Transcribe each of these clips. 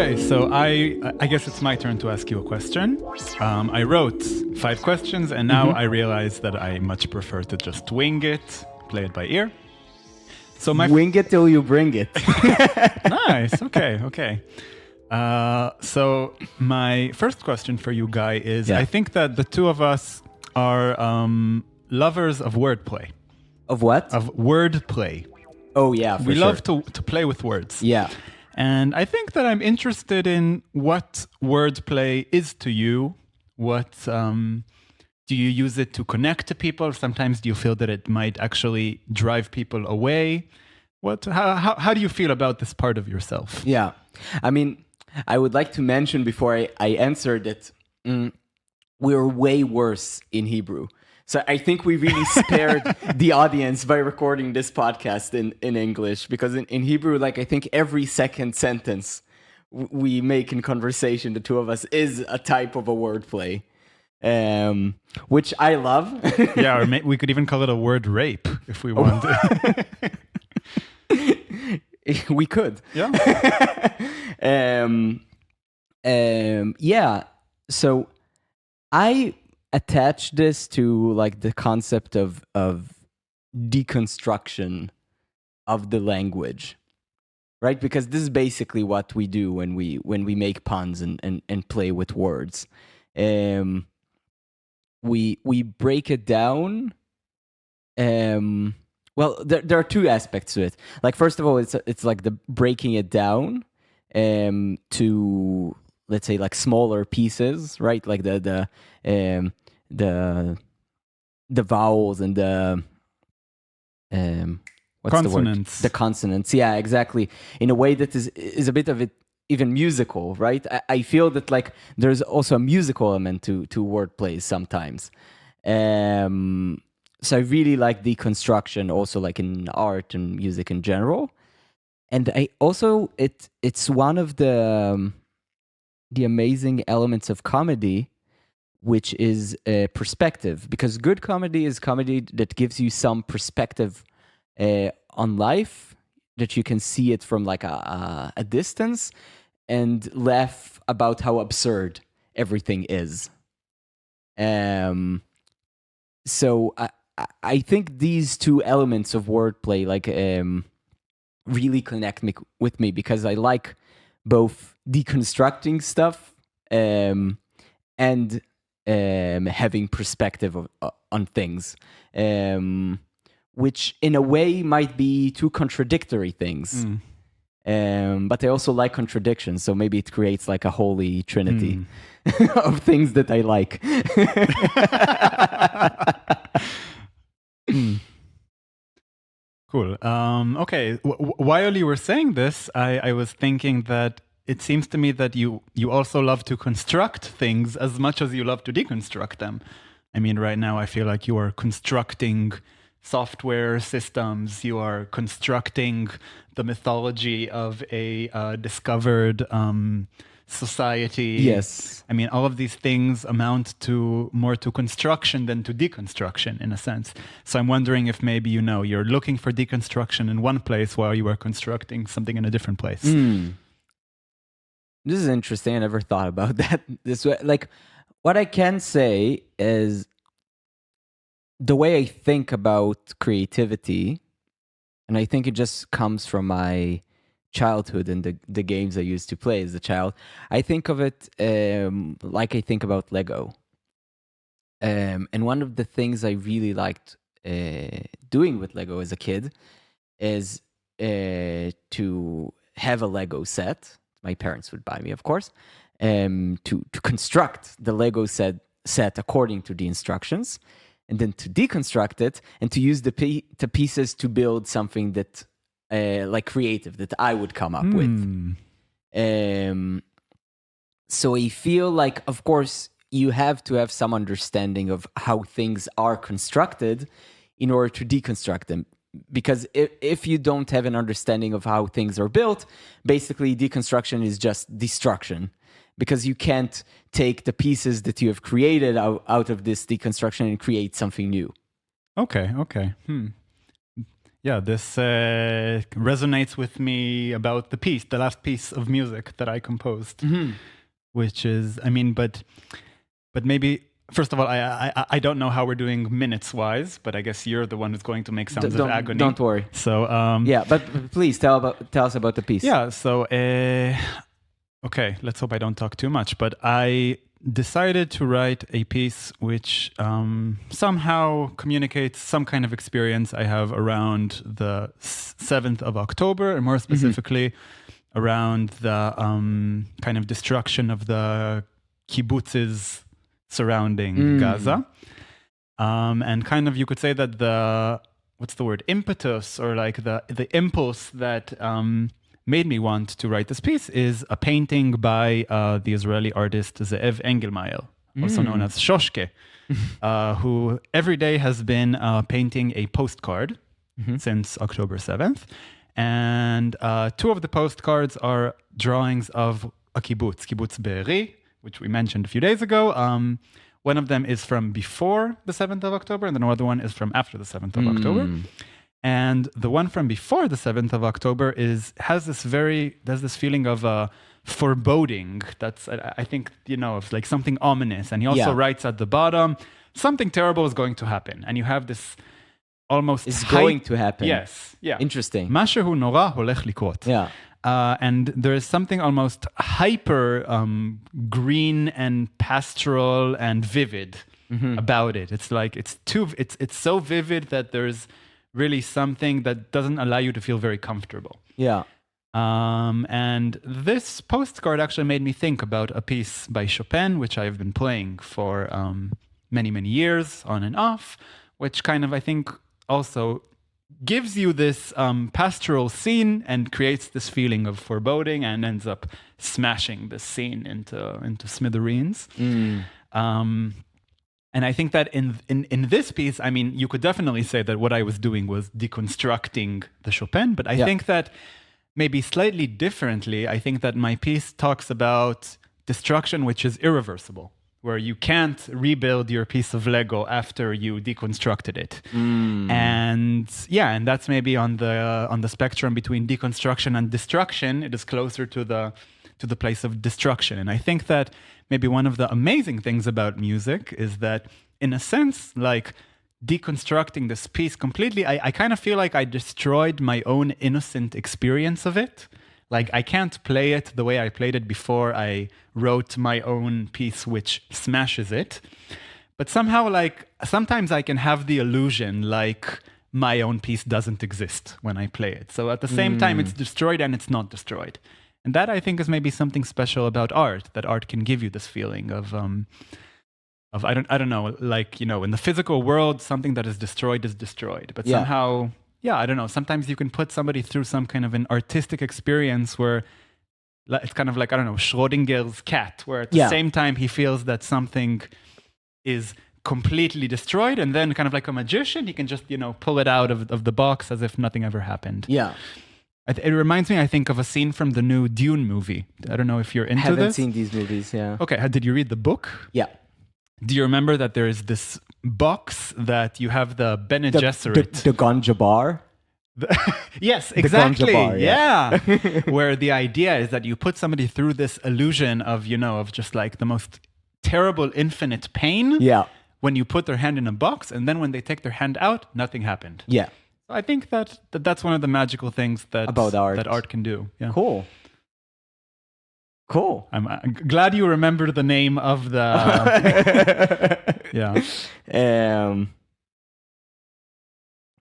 Okay, so I guess it's my turn to ask you a question. I wrote 5 questions, and now I realize that I much prefer to just wing it, play it by ear. So Wing it till you bring it. Nice. Okay. So my first question for you, Guy, is I think that the two of us are lovers of wordplay. Of what? Of wordplay. Oh, yeah, for We sure. love to play with words. Yeah. And I think that I'm interested in what wordplay is to you. What do you use it to connect to people? Sometimes do you feel that it might actually drive people away? How do you feel about this part of yourself? Yeah. I mean, I would like to mention before I answer that we're way worse in Hebrew. So I think we really spared the audience by recording this podcast in English, because in Hebrew, like, I think every second sentence we make in conversation, the two of us, is a type of a wordplay, which I love. Yeah, or we could even call it a word rape if we wanted. We could. Yeah. Yeah. So I attach this to like the concept of deconstruction of the language, right? Because this is basically what we do when we make puns and play with words. We break it down. Well, there are two aspects to it. Like, first of all, it's like the breaking it down to, let's say, like smaller pieces, right? Like the vowels and the what's consonants. The consonants. Yeah, exactly. In a way that is a bit of it even musical, right? I feel that like there's also a musical element to wordplays sometimes. So I really like deconstruction, also like in art and music in general. And I also it's one of the amazing elements of comedy, which is perspective. Because good comedy is comedy that gives you some perspective on life, that you can see it from like a distance and laugh about how absurd everything is. So I think these two elements of wordplay like really connect with me, because I like both deconstructing stuff and having perspective on things, which in a way might be two contradictory things. But I also like contradictions, so maybe it creates like a holy trinity of things that I like. Cool. Okay. While you were saying this, I was thinking that it seems to me that you also love to construct things as much as you love to deconstruct them. I mean, right now I feel like you are constructing software systems. You are constructing the mythology of a discovered society. Yes. I mean, all of these things amount to more to construction than to deconstruction in a sense. So I'm wondering if maybe, you're looking for deconstruction in one place while you are constructing something in a different place. This is interesting. I never thought about that this way. Like, what I can say is the way I think about creativity, and I think it just comes from my childhood and the games I used to play as a child. I think of it like I think about Lego. And one of the things I really liked doing with Lego as a kid is to have a Lego set. My parents would buy me, of course, to construct the Lego set according to the instructions, and then to deconstruct it and to use the pieces to build something that like creative that I would come up with. So I feel like, of course, you have to have some understanding of how things are constructed in order to deconstruct them. Because if you don't have an understanding of how things are built, basically deconstruction is just destruction. Because you can't take the pieces that you have created out of this deconstruction and create something new. Okay. yeah, this resonates with me about the last piece of music that I composed, which is, I mean, but maybe first of all, I don't know how we're doing minutes wise, but I guess you're the one who's going to make sounds of agony. Don't worry. So yeah, but please tell us about the piece. Yeah. So okay, let's hope I don't talk too much, but I decided to write a piece which somehow communicates some kind of experience I have around the 7th of October, and more specifically around the kind of destruction of the kibbutzes surrounding Gaza. And kind of, you could say that impetus, or like the impulse that made me want to write this piece is a painting by the Israeli artist Ze'ev Engelmayer, also known as Shoshke, who every day has been painting a postcard since October 7th. And two of the postcards are drawings of a kibbutz Be'eri, which we mentioned a few days ago. One of them is from before the 7th of October, and the other one is from after the 7th of October. And the one from before the 7th of October has this feeling of foreboding. That's, I think, of like something ominous. And he also writes at the bottom, something terrible is going to happen. And you have this almost... It's going to happen. Yes. Yeah. Interesting. משהו נורא הולך לקרות. Yeah. And there is something almost hyper green and pastoral and vivid about it. It's like, it's so vivid that there's really something that doesn't allow you to feel very comfortable. Yeah. And this postcard actually made me think about a piece by Chopin, which I've been playing for many, many years on and off, which kind of, I think, also gives you this pastoral scene and creates this feeling of foreboding and ends up smashing the scene into smithereens. And I think that in this piece, I mean, you could definitely say that what I was doing was deconstructing the Chopin, but I think that maybe slightly differently, I think that my piece talks about destruction which is irreversible, where you can't rebuild your piece of Lego after you deconstructed it. And and that's maybe on the spectrum between deconstruction and destruction. It is closer to the place of destruction. And I think that maybe one of the amazing things about music is that, in a sense, like deconstructing this piece completely, I kind of feel like I destroyed my own innocent experience of it. Like, I can't play it the way I played it before I wrote my own piece, which smashes it. But somehow, like, sometimes I can have the illusion like my own piece doesn't exist when I play it. So at the same time, it's destroyed and it's not destroyed. And that, I think, is maybe something special about art, that art can give you this feeling of I don't know, like, in the physical world, something that is destroyed, but somehow, I don't know, sometimes you can put somebody through some kind of an artistic experience where it's kind of like, I don't know, Schrodinger's cat, where at the same time he feels that something is completely destroyed, and then kind of like a magician, he can just, pull it out of the box as if nothing ever happened. Yeah. It reminds me, I think, of a scene from the new Dune movie. I don't know if you're into this. I haven't seen these movies, yeah. Okay, did you read the book? Yeah. Do you remember that there is this box that you have the Bene Gesserit? The ganja bar? Yes, exactly. The ganja bar, yeah. Where the idea is that you put somebody through this illusion of, of just like the most terrible infinite pain. Yeah. When you put their hand in a box, and then when they take their hand out, nothing happened. Yeah. I think that's one of the magical things about art that art can do. Yeah. Cool. I'm glad you remember the name of the. Yeah.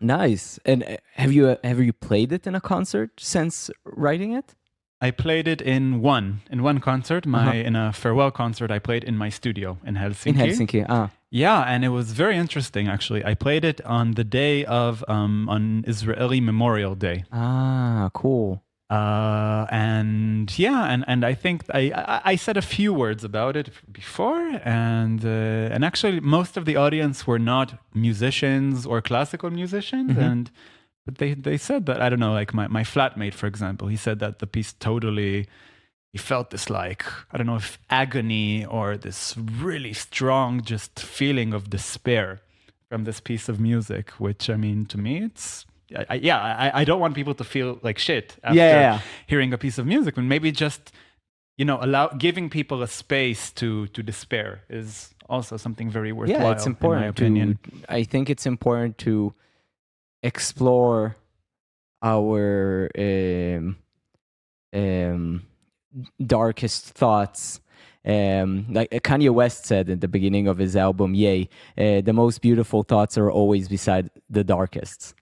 Nice. And have you played it in a concert since writing it? I played it in one concert. In a farewell concert, I played in my studio in Helsinki. Yeah, and it was very interesting, actually. I played it on the day of on Israeli Memorial Day. Cool. And I think I said a few words about it before, and actually most of the audience were not musicians or classical musicians, but they said that, I don't know, like my flatmate, for example, he said that the piece totally, he felt this, like, I don't know if agony or this really strong just feeling of despair from this piece of music, which, I mean, to me, I don't want people to feel like shit after hearing a piece of music, and maybe just, giving people a space to despair is also something very worthwhile. Yeah, it's important. In my opinion. I think it's important to explore our darkest thoughts. Like Kanye West said at the beginning of his album, Yay, the most beautiful thoughts are always beside the darkest.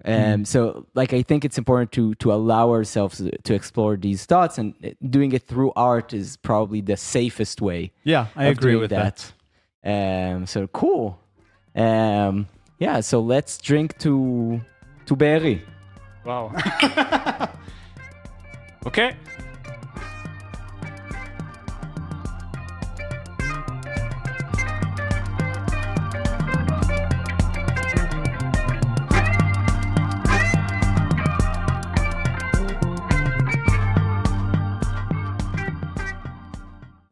So like, I think it's important to allow ourselves to explore these thoughts, and doing it through art is probably the safest way. Yeah, I agree with that. So cool. Yeah, so let's drink to Be'eri. Wow. Okay.